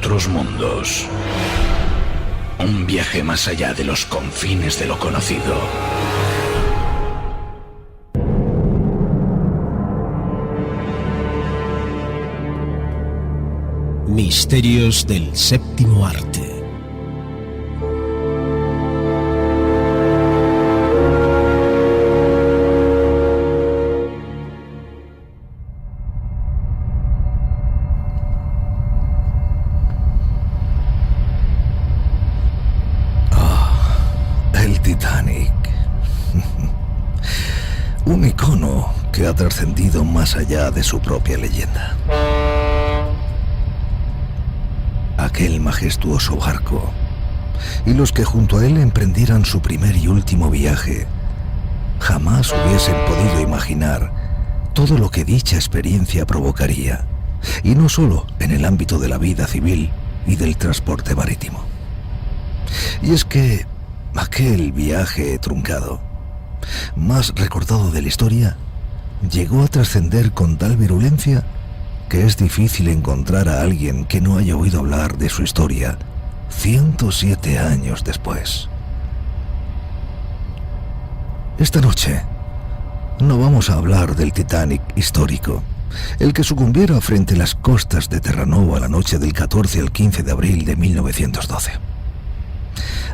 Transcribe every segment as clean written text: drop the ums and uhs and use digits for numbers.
otros mundos. Un viaje más allá de los confines de lo conocido. Misterios del séptimo arte. El Titanic. Un icono que ha trascendido más allá de su propia leyenda. Aquel majestuoso barco y los que junto a él emprendieran su primer y último viaje jamás hubiesen podido imaginar todo lo que dicha experiencia provocaría, y no solo en el ámbito de la vida civil y del transporte marítimo. Y es que aquel viaje truncado, más recordado de la historia, llegó a trascender con tal virulencia que es difícil encontrar a alguien que no haya oído hablar de su historia 107 años después. Esta noche no vamos a hablar del Titanic histórico, el que sucumbiera frente a las costas de Terranova la noche del 14 al 15 de abril de 1912.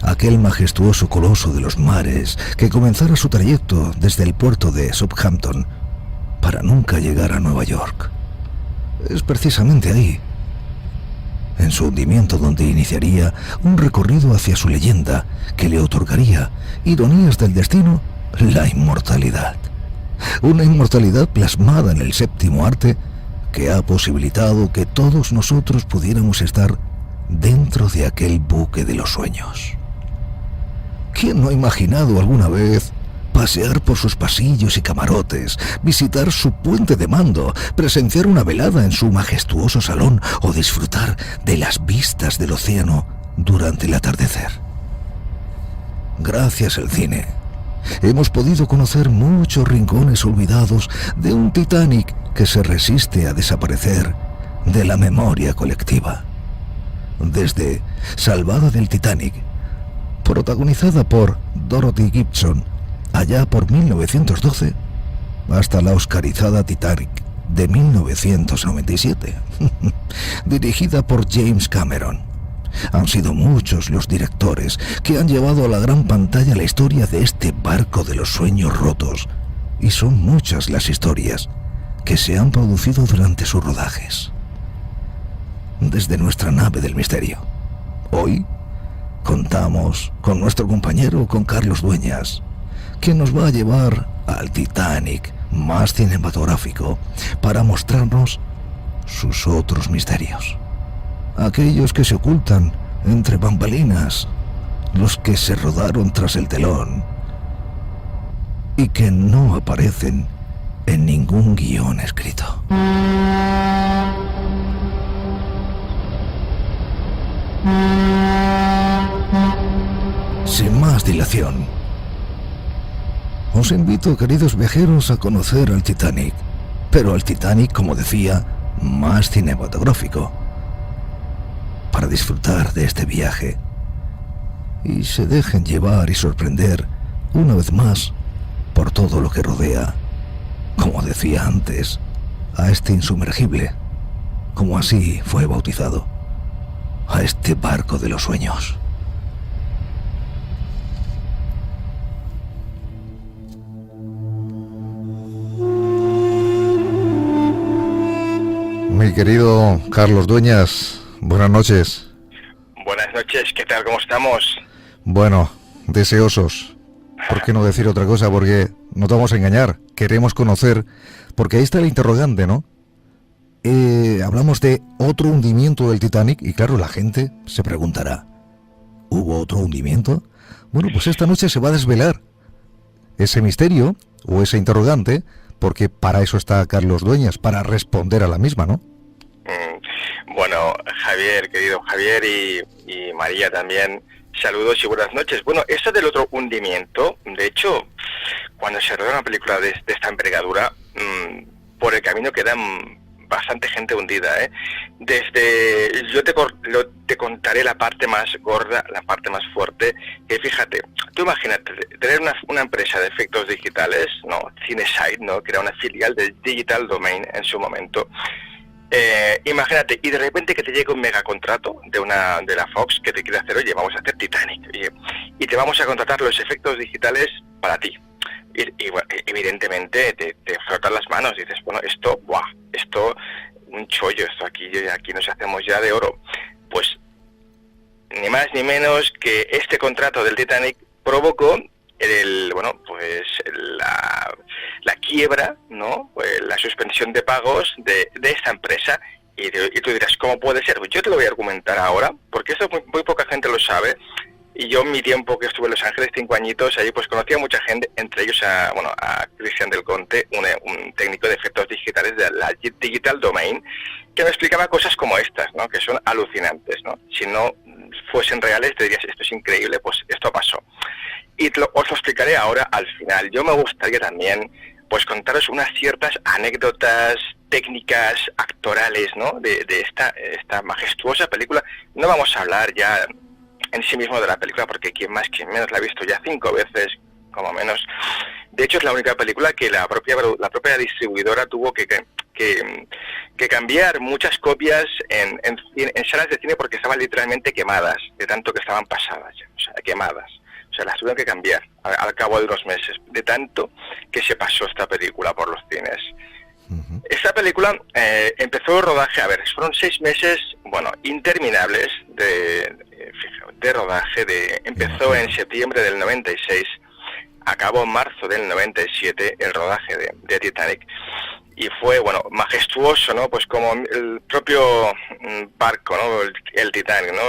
Aquel majestuoso coloso de los mares que comenzara su trayecto desde el puerto de Southampton para nunca llegar a Nueva York. Es precisamente ahí, en su hundimiento, donde iniciaría un recorrido hacia su leyenda que le otorgaría, ironías del destino, la inmortalidad. Una inmortalidad plasmada en el séptimo arte que ha posibilitado que todos nosotros pudiéramos estar dentro de aquel buque de los sueños. ¿Quién no ha imaginado alguna vez pasear por sus pasillos y camarotes, visitar su puente de mando, presenciar una velada en su majestuoso salón o disfrutar de las vistas del océano durante el atardecer? Gracias al cine, hemos podido conocer muchos rincones olvidados de un Titanic que se resiste a desaparecer de la memoria colectiva. Desde Salvada del Titanic, protagonizada por Dorothy Gibson, allá por 1912, hasta la oscarizada Titanic de 1997, dirigida por James Cameron. Han sido muchos los directores que han llevado a la gran pantalla la historia de este barco de los sueños rotos, y son muchas las historias que se han producido durante sus rodajes. Desde nuestra nave del misterio, hoy contamos con nuestro compañero, con Carlos Dueñas, quien nos va a llevar al Titanic más cinematográfico para mostrarnos sus otros misterios. Aquellos que se ocultan entre bambalinas, los que se rodaron tras el telón y que no aparecen en ningún guión escrito. Sin más dilación, os invito, queridos viajeros, a conocer al Titanic, pero al Titanic, como decía, más cinematográfico, para disfrutar de este viaje y se dejen llevar y sorprender una vez más por todo lo que rodea, como decía antes, a este insumergible, como así fue bautizado, a este barco de los sueños. Mi querido Carlos Dueñas, buenas noches. Buenas noches, ¿qué tal? ¿Cómo estamos? Bueno, deseosos. ¿Por qué no decir otra cosa? Porque no te vamos a engañar. Queremos conocer, porque ahí está el interrogante, ¿no? Hablamos de otro hundimiento del Titanic y claro, la gente se preguntará, ¿hubo otro hundimiento? Bueno, pues esta noche se va a desvelar ese misterio o ese interrogante, porque para eso está Carlos Dueñas, para responder a la misma, ¿no? Bueno, Javier, querido Javier, y María también, saludos y buenas noches. Bueno, esto del otro hundimiento, de hecho, cuando se roda una película de esta envergadura, por el camino quedan bastante gente hundida, ¿eh? Yo te contaré la parte más gorda, la parte más fuerte, que fíjate, tú imagínate, tener una empresa de efectos digitales, ¿no? Cinesite, ¿no? Que era una filial de Digital Domain en su momento. Imagínate, y de repente que te llega un megacontrato de la Fox que te quiere hacer, oye, vamos a hacer Titanic, y te vamos a contratar los efectos digitales para ti. Y bueno, evidentemente te frotas las manos y dices, bueno, esto, un chollo, esto aquí nos hacemos ya de oro. Pues ni más ni menos que este contrato del Titanic provocó la quiebra, ¿no? Pues la suspensión de pagos de esta empresa. Y tú dirás, ¿cómo puede ser? Pues yo te lo voy a argumentar ahora, porque esto muy poca gente lo sabe. Y yo en mi tiempo que estuve en Los Ángeles, 5 añitos, allí pues conocí a mucha gente, entre ellos a Cristian del Conte, un técnico de efectos digitales de la Digital Domain, que me explicaba cosas como estas, ¿no? Que son alucinantes, ¿no? Si no fuesen reales te dirías, esto es increíble, pues esto pasó. Y os lo explicaré ahora al final. Yo me gustaría también pues contaros unas ciertas anécdotas técnicas, actorales, ¿no? De esta majestuosa película. No vamos a hablar ya en sí mismo de la película, porque quien más, quien menos la ha visto ya 5 veces, como menos. De hecho, es la única película que la propia distribuidora tuvo que cambiar muchas copias en salas de cine porque estaban literalmente quemadas, de tanto que estaban pasadas ya, o sea, quemadas. O sea, las tuvieron que cambiar al cabo de unos meses, de tanto que se pasó esta película por los cines. Uh-huh. Esta película empezó el rodaje, fueron 6 meses, interminables de rodaje. Empezó en septiembre del 96, acabó en marzo del 97 el rodaje de Titanic. Y fue, majestuoso, ¿no? Pues como el propio barco, ¿no? El Titanic, ¿no?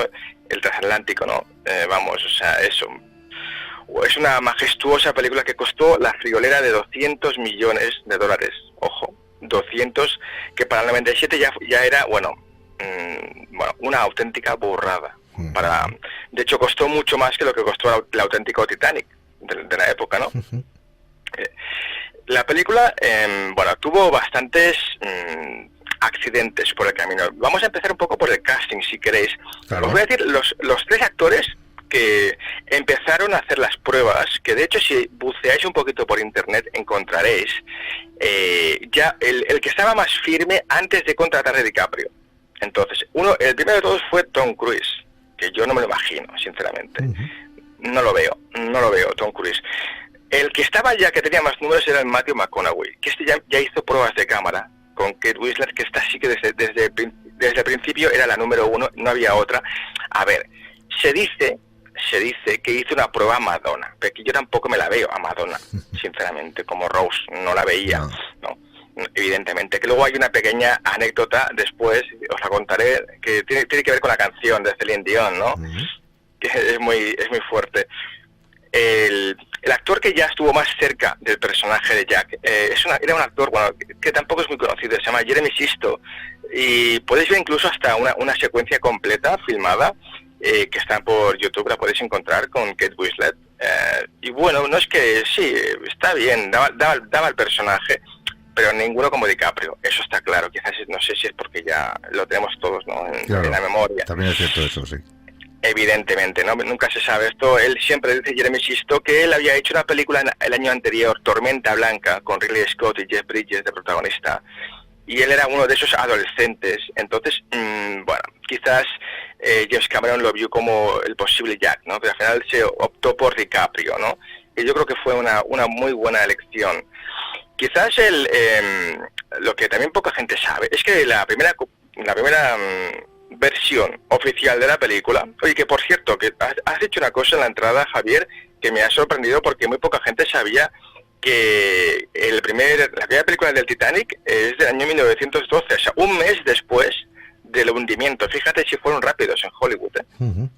El transatlántico, ¿no? Es una majestuosa película que costó la friolera de $200 millones. Ojo, 200, que para el 97 ya era, una auténtica burrada. De hecho, costó mucho más que lo que costó el auténtico Titanic de la época, ¿no? Uh-huh. La película, tuvo bastantes accidentes por el camino. Vamos a empezar un poco por el casting, si queréis. Claro. Os voy a decir los 3 actores que empezaron a hacer las pruebas, que de hecho si buceáis un poquito por internet encontraréis ya el que estaba más firme antes de contratar a DiCaprio. Entonces, el primero de todos fue Tom Cruise, que yo no me lo imagino, sinceramente. Uh-huh. No lo veo, Tom Cruise. El que estaba ya, que tenía más números, era el Matthew McConaughey, que ya hizo pruebas de cámara con Kate Winslet, que esta sí que desde el principio era la número 1, no había otra. A ver, se dice que hizo una prueba a Madonna, pero que yo tampoco me la veo a Madonna, sinceramente, como Rose, no la veía, ¿no? Evidentemente, que luego hay una pequeña anécdota después, os la contaré, que tiene que ver con la canción de Celine Dion, ¿no? Uh-huh. Que es muy fuerte. El actor que ya estuvo más cerca del personaje de Jack era un actor que tampoco es muy conocido, se llama Jeremy Sisto, y podéis ver incluso hasta una secuencia completa filmada que está por YouTube, la podéis encontrar con Kate Winslet. No es que sí, está bien, daba el personaje, pero ninguno como DiCaprio, eso está claro. Quizás no sé si es porque ya lo tenemos todos, ¿no? En la memoria. También es cierto eso, sí. Evidentemente, ¿no? Nunca se sabe esto. Él siempre dice, Jeremy Sisto, que él había hecho una película el año anterior, Tormenta Blanca, con Ridley Scott y Jeff Bridges de protagonista, y él era uno de esos adolescentes. Entonces, quizás James Cameron lo vio como el posible Jack, ¿no? Pero al final se optó por DiCaprio, ¿no? Y yo creo que fue una muy buena elección. Quizás lo que también poca gente sabe es que la primera versión oficial de la película, oye, que por cierto, que has dicho una cosa en la entrada, Javier, que me ha sorprendido porque muy poca gente sabía que la primera película del Titanic es del año 1912, o sea, un mes después del hundimiento. Fíjate si fueron rápidos en Hollywood, ¿eh? Uh-huh.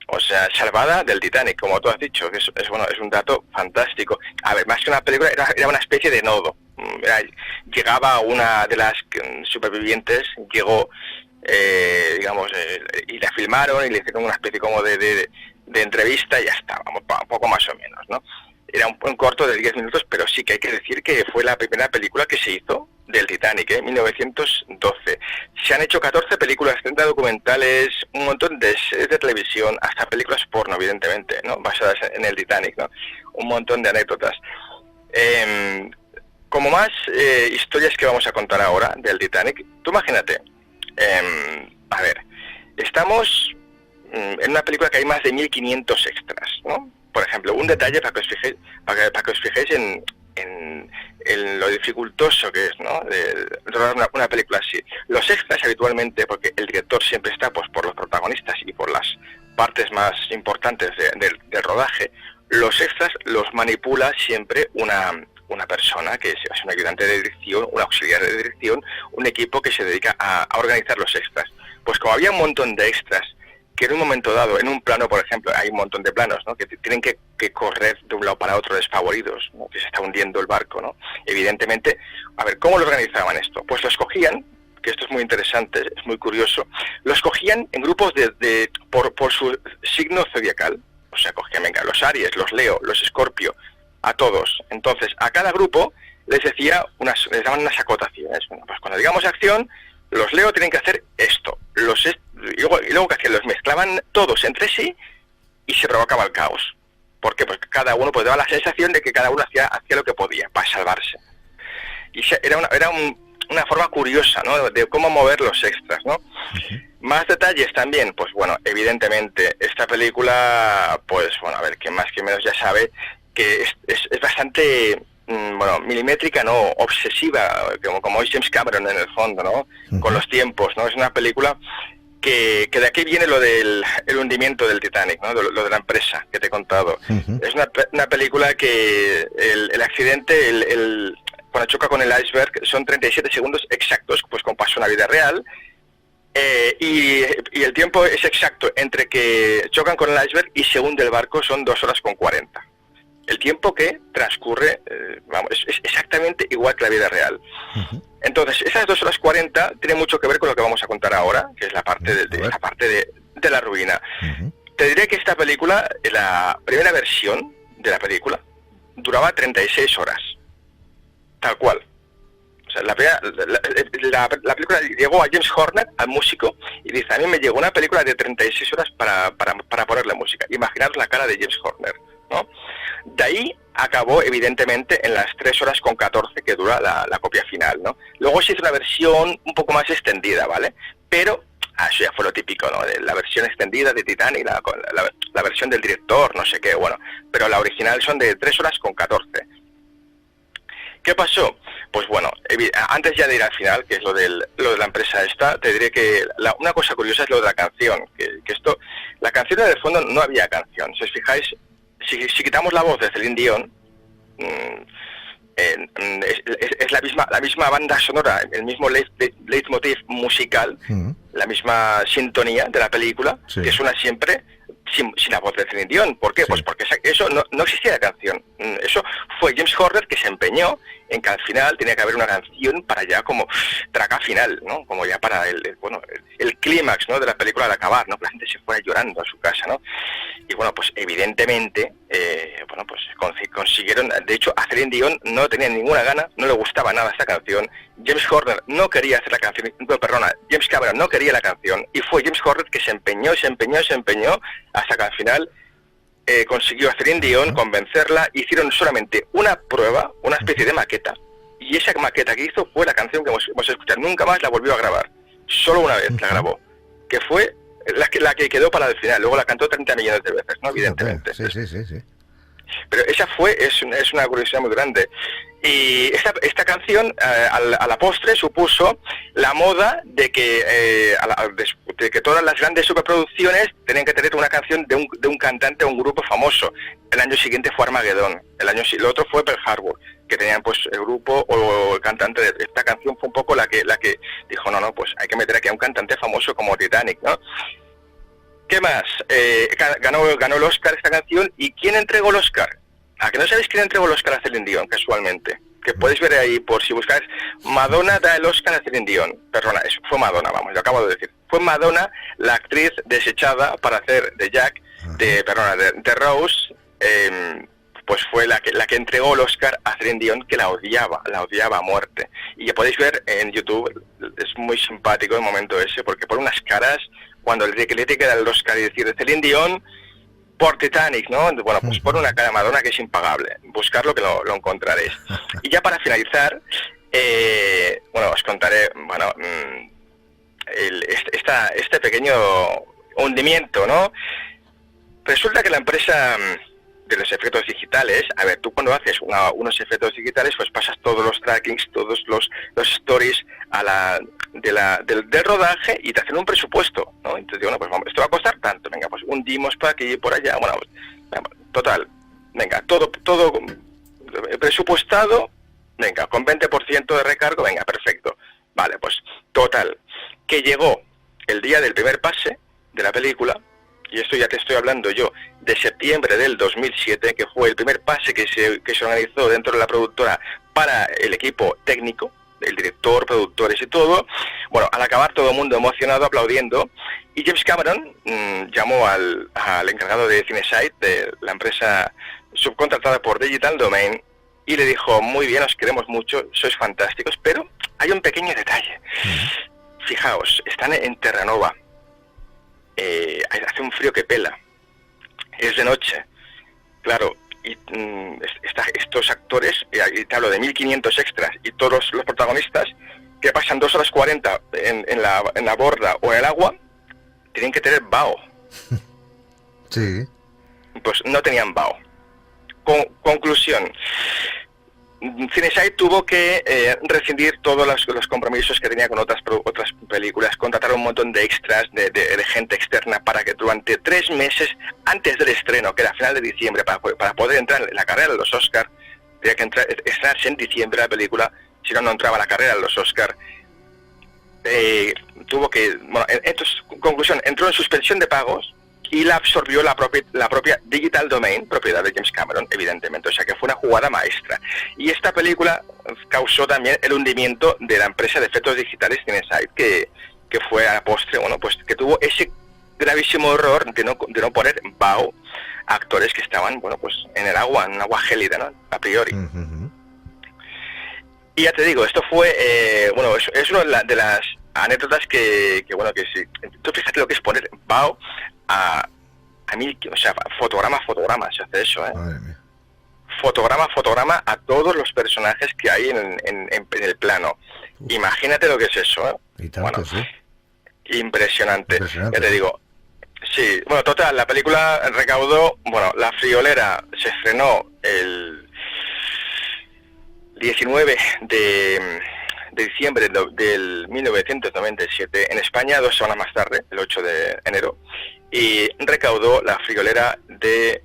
O sea, salvada del Titanic, como tú has dicho, que es un dato fantástico. A ver, más que una película, era una especie de nodo. Llegaba una de las supervivientes, llegó, y la filmaron y le hicieron una especie como de entrevista y ya está, poco más o menos, ¿no? era un corto de 10 minutos, pero sí que hay que decir que fue la primera película que se hizo del Titanic, en 1912. Se han hecho 14 películas, 30 documentales, un montón de series de televisión, hasta películas porno, evidentemente, ¿no? Basadas en el Titanic, ¿no? Un montón de anécdotas. Como más historias que vamos a contar ahora del Titanic, tú imagínate, a ver, estamos en una película que hay más de 1500 extras, ¿no? Por ejemplo, un detalle para que os fijéis en lo dificultoso que es, ¿no?, de rodar una película así. Los extras habitualmente, porque el director siempre está pues por los protagonistas y por las partes más importantes del rodaje, los extras los manipula siempre una persona que es un ayudante de dirección, un auxiliar de dirección, un equipo que se dedica a organizar los extras. Pues como había un montón de extras que en un momento dado, en un plano, por ejemplo, hay un montón de planos, ¿no?, que tienen que correr de un lado para otro desfavoridos, ¿no?, que se está hundiendo el barco, ¿no? Evidentemente, a ver, ¿cómo lo organizaban esto? Pues lo escogían, que esto es muy interesante, es muy curioso, lo escogían en grupos por su signo zodiacal. O sea, cogían, venga, los Aries, los Leo, los Escorpio, a todos. Entonces, a cada grupo les daban unas acotaciones. Bueno, pues cuando digamos acción, los Leo tienen que hacer esto. Y luego ¿qué hacían? Los mezclaban todos entre sí y se provocaba el caos. ¿Por qué? Porque cada uno pues daba la sensación de que cada uno hacía lo que podía para salvarse. Y era una forma curiosa, ¿no?, de cómo mover los extras, ¿no? Uh-huh. Más detalles también, pues bueno, evidentemente esta película, pues bueno, a ver, quien más que menos ya sabe que es bastante, bueno, milimétrica, ¿no?, obsesiva, como es James Cameron en el fondo, ¿no?, uh-huh, con los tiempos, ¿no? Es una película que de aquí viene lo del el hundimiento del Titanic, ¿no?, lo de la empresa que te he contado. Uh-huh. Es una película que el accidente, cuando choca con el iceberg, son 37 segundos exactos, pues como pasó en la vida real, y el tiempo es exacto entre que chocan con el iceberg y se hunde el barco, son 2 horas con 40. El tiempo que transcurre, es exactamente igual que la vida real. Uh-huh. Entonces, esas 2 horas 40 tienen mucho que ver con lo que vamos a contar ahora, que es la parte de la ruina. Uh-huh. Te diré que esta película, la primera versión de la película, duraba 36 horas. Tal cual. O sea, la película llegó a James Horner, al músico, y dice, a mí me llegó una película de 36 horas para ponerle música. Imaginaros la cara de James Horner, ¿no? De ahí acabó, evidentemente, en las 3 horas con 14 que dura la copia final, ¿no? Luego se hizo una versión un poco más extendida, ¿vale? Pero eso ya fue lo típico, ¿no?, de la versión extendida de Titanic, la versión del director, no sé qué, bueno. Pero la original son de 3 horas con 14. ¿Qué pasó? Pues bueno, antes ya de ir al final, que es lo de la empresa esta, te diré que una cosa curiosa es lo de la canción, que esto, la canción de fondo no había canción. Si os fijáis, si quitamos la voz de Celine Dion, es la misma banda sonora, el mismo leitmotiv musical, la misma sintonía de la película, sí, que suena siempre sin la voz de Celine Dion. ¿Por qué? Sí. Pues porque eso no existía la canción. Eso fue James Horner que se empeñó en que al final tenía que haber una canción para ya como traca final, ¿no? Como ya para el clímax, ¿no?, de la película, de acabar, ¿no? Que la gente se fuera llorando a su casa, ¿no? Y bueno, pues evidentemente, pues consiguieron. De hecho, a Celine Dion no tenía ninguna gana, no le gustaba nada esta canción. James Horner no quería hacer la canción, James Cameron no quería la canción, y fue James Horner que se empeñó hasta que al final consiguió a Celine Dion convencerla. Hicieron solamente una prueba, una especie de maqueta, y esa maqueta que hizo fue la canción que vamos a escuchar. Nunca más la volvió a grabar, solo una vez la grabó, que fue la que quedó para el final. Luego la cantó 30 millones de veces, ¿no? Evidentemente. Sí. Pero esa es una curiosidad muy grande. Y esta canción, a la postre, supuso la moda de que todas las grandes superproducciones tenían que tener una canción de un cantante o un grupo famoso. El año siguiente fue Armageddon, el otro fue Pearl Harbor, que tenían pues el grupo o el cantante de esta canción. Fue un poco la que dijo, no, pues hay que meter aquí a un cantante famoso como Titanic, ¿no? ¿Qué más? Ganó el Oscar esta canción. ¿Y quién entregó el Oscar? ¿A que no sabéis quién entregó el Oscar a Celine Dion, casualmente? Que podéis ver ahí, por si buscáis, Madonna da el Oscar a Celine Dion. Perdona, eso fue Madonna, lo acabo de decir. Fue Madonna, la actriz desechada para hacer de Jack, de Rose, pues fue la que entregó el Oscar a Celine Dion, que la odiaba a muerte. Y ya podéis ver en YouTube, es muy simpático el momento ese, porque pone unas caras cuando le tiene que dar el Oscar y decir de Celine Dion por Titanic, ¿no? Bueno, pues pone una cara Madonna que es impagable. Buscarlo que lo encontraréis. Y ya para finalizar, bueno, os contaré, bueno, este pequeño hundimiento, ¿no? Resulta que la empresa de los efectos digitales, a ver, tú cuando haces unos efectos digitales, pues pasas todos los trackings, todos los stories del rodaje y te hacen un presupuesto, ¿no? Entonces digo, bueno, pues vamos, esto va a costar tanto, venga, pues hundimos para aquí y por allá, bueno, pues, total, venga, todo presupuestado, venga, con 20% de recargo, venga, perfecto. Vale, pues total, que llegó el día del primer pase de la película, y esto ya te estoy hablando yo, de septiembre del 2007, que fue el primer pase que se organizó dentro de la productora para el equipo técnico, el director, productores y todo. Bueno, al acabar todo el mundo emocionado, aplaudiendo, y James Cameron llamó al encargado de CineSite, de la empresa subcontratada por Digital Domain, y le dijo, muy bien, os queremos mucho, sois fantásticos, pero hay un pequeño detalle. Fijaos, están en Terranova, hace un frío que pela, es de noche, claro, y estos actores, y te hablo de 1500 extras, y todos los protagonistas, que pasan 2 horas 40 en la borda o en el agua, tienen que tener vaho. Sí. Pues no tenían vaho. Conclusión. CineSite tuvo que rescindir todos los compromisos que tenía con otras películas, contratar un montón de extras, de gente externa, para que durante 3 meses antes del estreno, que era a final de diciembre, para poder entrar en la carrera de los Oscar, tenía que estrenarse en diciembre la película, si no entraba a la carrera de los Oscar. Tuvo que, bueno, entonces, conclusión, entró en suspensión de pagos y la absorbió la propia Digital Domain, propiedad de James Cameron, evidentemente, o sea que fue una jugada maestra. Y esta película causó también el hundimiento de la empresa de efectos digitales CineSite, que fue a la postre, bueno, pues que tuvo ese gravísimo error de no poner vaho a actores que estaban, bueno, pues en el agua, en agua gélida, ¿no? A priori. Uh-huh. Y ya te digo, esto fue, bueno, es una de las anécdotas que bueno, que sí. Tú fíjate lo que es poner vaho a mí, o sea, fotograma, se hace eso, ¿eh? Madre mía. Fotograma a todos los personajes que hay en el plano. Uf. Imagínate lo que es eso, ¿eh? Y tanto, bueno, sí. Impresionante. Ya te digo. Sí, bueno, total, la película recaudó, bueno, La Friolera se estrenó el 19 de diciembre del 1997, en España 2 semanas más tarde, el 8 de enero, y recaudó La Friolera de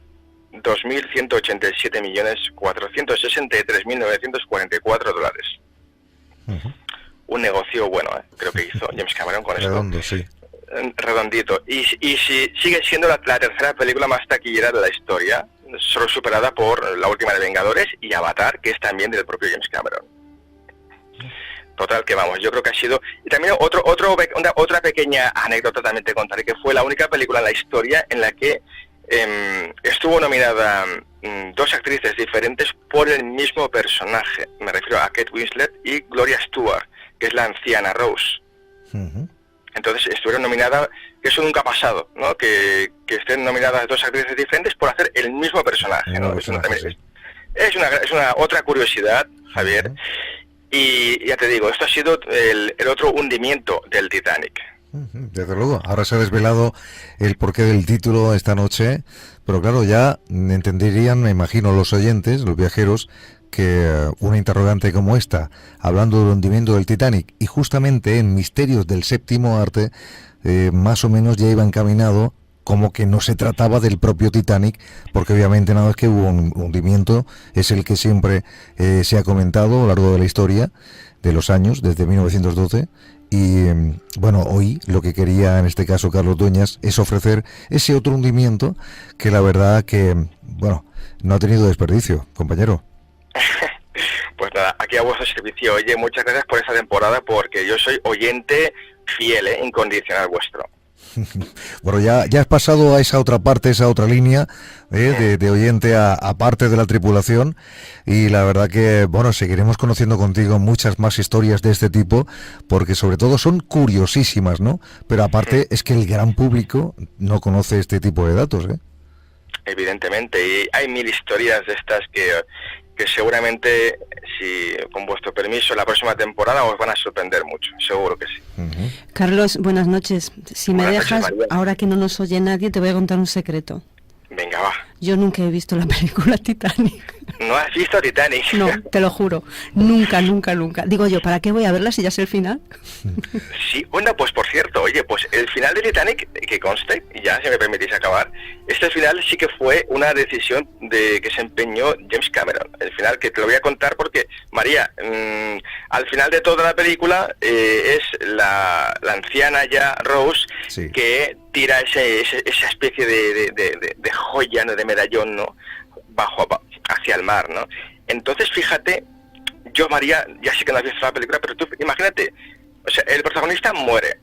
2.187.463.944 dólares. Uh-huh. Un negocio bueno, creo que hizo James Cameron con Redondo, esto. Sí. Redondito. Y sigue siendo la tercera película más taquillera de la historia, solo superada por la última de Vengadores y Avatar, que es también del propio James Cameron. Total, que vamos, yo creo que ha sido... Y también otra pequeña anécdota también te contaré, que fue la única película en la historia en la que estuvo nominada 2 actrices diferentes por el mismo personaje. Me refiero a Kate Winslet y Gloria Stewart, que es la anciana Rose. Uh-huh. Entonces estuvieron nominadas, que eso nunca ha pasado, ¿no? Que estén nominadas 2 actrices diferentes por hacer el mismo personaje, ¿no? Es una otra curiosidad, Javier. Uh-huh. Y ya te digo, esto ha sido el otro hundimiento del Titanic. Desde luego, ahora se ha desvelado el porqué del título esta noche, pero claro, ya entenderían, me imagino, los oyentes, los viajeros, que una interrogante como esta, hablando del hundimiento del Titanic, y justamente en Misterios del Séptimo Arte, más o menos ya iba encaminado como que no se trataba del propio Titanic, porque obviamente nada más que hubo un hundimiento, es el que siempre se ha comentado a lo largo de la historia, de los años, desde 1912, y bueno, hoy lo que quería en este caso Carlos Dueñas es ofrecer ese otro hundimiento que la verdad que, bueno, no ha tenido desperdicio, compañero. Pues nada, aquí a vuestro servicio. Oye, muchas gracias por esta temporada, porque yo soy oyente fiel, incondicional vuestro. Bueno, ya has pasado a esa otra parte, esa otra línea de oyente a parte de la tripulación, y la verdad que, bueno, seguiremos conociendo contigo muchas más historias de este tipo, porque sobre todo son curiosísimas, ¿no? Pero aparte es que el gran público no conoce este tipo de datos, ¿eh? Evidentemente, y hay 1000 historias de estas que seguramente, si con vuestro permiso, la próxima temporada os van a sorprender mucho, seguro que sí. Carlos, buenas noches. Si me Buenas dejas, noches, María. ahora que no nos oye nadie, te voy a contar un secreto. Venga, va. Yo nunca he visto la película Titanic. ¿No has visto Titanic? No, te lo juro. Nunca, nunca, nunca. Digo yo, ¿para qué voy a verla si ya sé el final? Sí, bueno, pues por cierto, oye, pues el final de Titanic, que conste, y ya si me permitís acabar, este final sí que fue una decisión que se empeñó James Cameron. El final, que te lo voy a contar porque, María, al final de toda la película es la anciana ya, Rose, Sí. que tira esa especie de joya, ¿no?, de medallón, ¿no?, hacia el mar, ¿no? Entonces, fíjate, yo, María, ya sé que no has visto la película, pero tú imagínate, o sea, el protagonista muere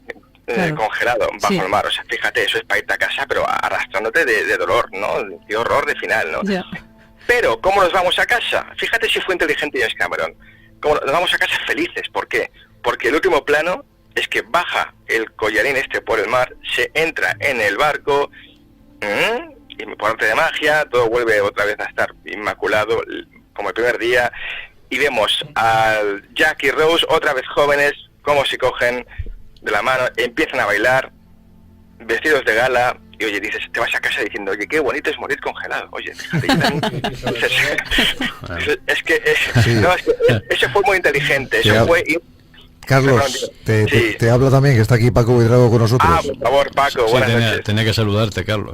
Claro. congelado bajo Sí. el mar, o sea, fíjate, eso es para irte a casa, pero arrastrándote de dolor, ¿no? De horror de final, ¿no? Ya. Pero, ¿cómo nos vamos a casa? Fíjate si fue inteligente James Cameron. ¿Cómo nos vamos a casa felices? ¿Por qué? Porque el último plano es que baja el collarín este por el mar, se entra en el barco, y por arte de magia, todo vuelve otra vez a estar inmaculado, como el primer día, y vemos al Jack y Rose, otra vez jóvenes, cómo se cogen de la mano, empiezan a bailar, vestidos de gala, y oye, dices, te vas a casa diciendo, oye, qué bonito es morir congelado. Oye, fíjate, yo también. es que eso fue muy inteligente, eso fue... Carlos, Sí. te habla también, que está aquí Paco Buitrago con nosotros. Ah, por favor, Paco, Sí, buenas noches. tenía que saludarte, Carlos.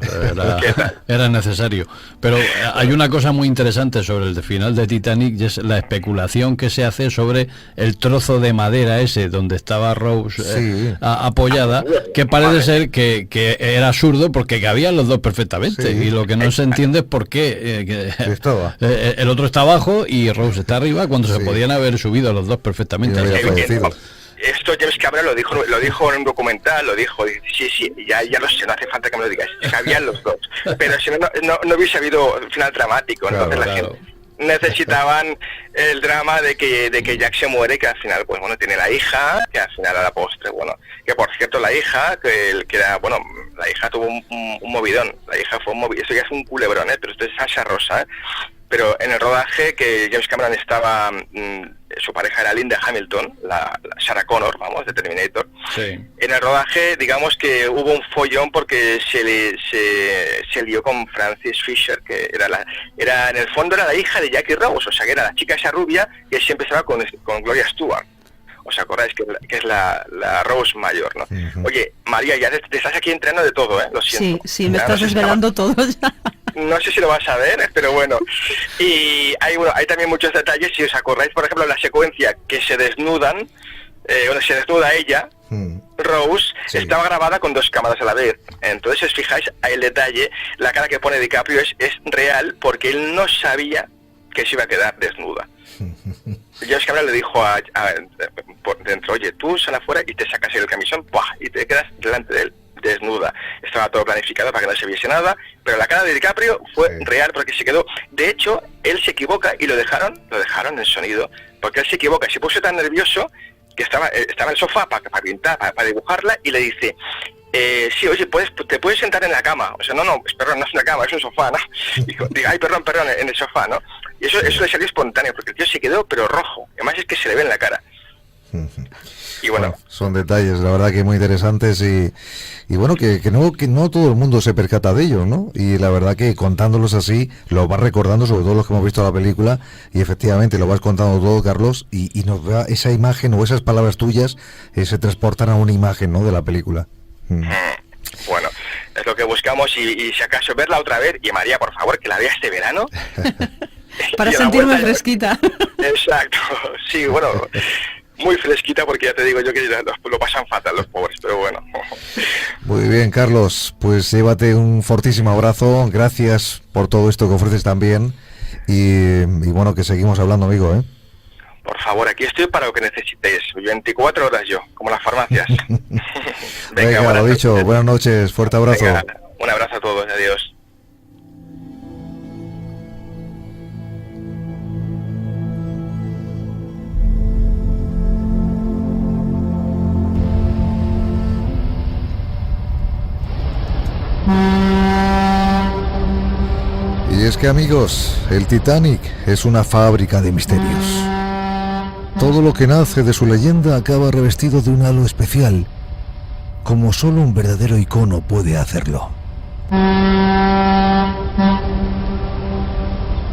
¿Qué tal? Era necesario. Pero hay una cosa muy interesante sobre el final de Titanic, y es la especulación que se hace sobre el trozo de madera ese donde estaba Rose Sí. apoyada, que parece ser que era absurdo porque cabían los dos perfectamente. Sí. Y lo que no se entiende es por qué Estaba. el otro está abajo y Rose está arriba, cuando se Sí. podían haber subido los dos perfectamente. Y no había Así que- fallecido. Esto James Cameron lo dijo en un documental, lo dijo, sí, ya lo sé, no hace falta que me lo digas, cabían los dos, pero si no hubiese habido un final dramático, Claro, entonces la claro. gente necesitaban el drama de que Jack se muere, que al final, pues bueno, tiene la hija, que al final a la postre, bueno, que por cierto la hija, que era, bueno, la hija tuvo un movidón, la hija fue un movidón, eso ya es un culebrón, pero esto es salsa rosa, pero en el rodaje que James Cameron estaba, su pareja era Linda Hamilton, la Sarah Connor, vamos, de Terminator. Sí. En el rodaje, digamos que hubo un follón porque se lió con Frances Fisher, que era en el fondo era la hija de Jackie Rose, o sea que era la chica esa rubia que siempre estaba con Gloria Stewart. ¿Os acordáis que es la Rose mayor, no? Ujú. Oye, María, ya te estás aquí entrando de todo, ¿eh? Lo Sí, siento. sí, me Ya estás no sé si desvelando todo ya. no sé si lo vas a ver, pero bueno. Y hay también muchos detalles, si os acordáis, por ejemplo, la secuencia que se desnudan, donde se desnuda ella, Rose, Sí. estaba grabada con 2 cámaras a la vez. Entonces, si os fijáis, el detalle, la cara que pone DiCaprio es real porque él no sabía que se iba a quedar desnuda. James Cameron le dijo por dentro, oye, tú sal afuera y te sacas el camisón, ¡puah!, y te quedas delante de él desnuda. Estaba todo planificado para que no se viese nada, pero la cara de DiCaprio fue real porque se quedó. De hecho, él se equivoca y lo dejaron en sonido, porque él se equivoca, se puso tan nervioso que estaba en el sofá para pintar, para dibujarla, y le dice, sí, oye, te puedes sentar en la cama. O sea, no, perdón, no es una cama, es un sofá, ¿no? Digo, ay, perdón, en el sofá, ¿no? Y eso le salió espontáneo, porque el tío se quedó, pero rojo. Además es que se le ve en la cara. Y bueno, Son detalles, la verdad, que muy interesantes, y bueno, que no todo el mundo se percata de ellos, ¿no? Y la verdad que contándolos así, lo vas recordando, sobre todo los que hemos visto la película, y efectivamente lo vas contando todo, Carlos, y nos da esa imagen o esas palabras tuyas, se transportan a una imagen, ¿no?, de la película. bueno, es lo que buscamos, y si acaso verla otra vez, y María, por favor, que la vea este verano. Para Y a la sentirme vuelta- fresquita. Exacto, sí, bueno, muy fresquita, porque ya te digo yo que lo pasan fatal los pobres, pero bueno. Muy bien, Carlos, pues llévate un fortísimo abrazo, gracias por todo esto que ofreces también, y bueno, que seguimos hablando, amigo, ¿eh? Por favor, aquí estoy para lo que necesitéis, 24 horas yo, como las farmacias. Venga, lo dicho, buenas noches, fuerte abrazo. Venga, un abrazo a todos, adiós. Y es que, amigos, el Titanic es una fábrica de misterios. Todo lo que nace de su leyenda acaba revestido de un halo especial, como solo un verdadero icono puede hacerlo.